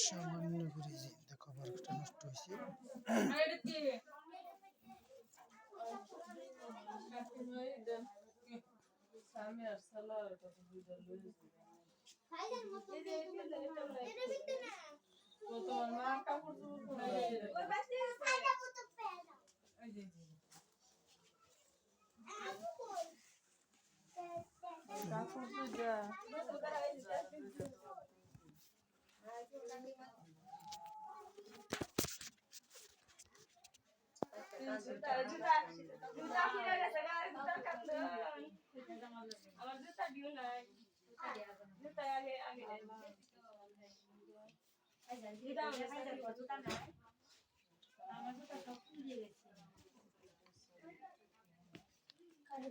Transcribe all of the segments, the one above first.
সামান্য করে যে দেখো বারোটা নষ্ট হয়েছে। তোমার মা কাপড় আমার জুতা দিও নাই জুতা আগে আগে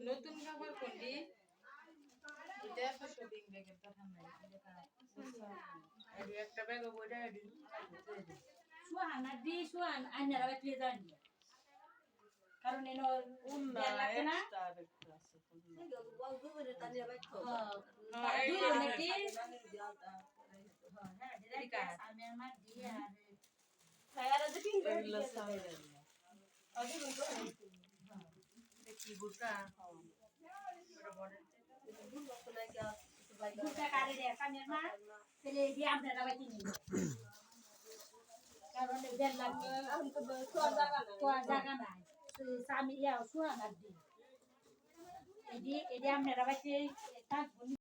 নতুন খাবার কোনটি এটা তো শুটিং ব্যাগের কথা নাই একটা ব্যাগ ওইটা সুহানা দি সুহান আইনারা বাইতে যান কারণ এনো উন্না লাগে না এই নাকি আমি আমার দিয়ে খায়ারা দেখি এগুলো সামনে কি বুকা বুকা কারে রে কামের মা ছেলে দিয়ে আপনারা বাইতে নিন কারণ দেড় লাগবে এখন তো জায়গা নাই তো জায়গা নাই স্বামী ইয়া সুহানা দি এডি আপনারা বাইতে থাকবো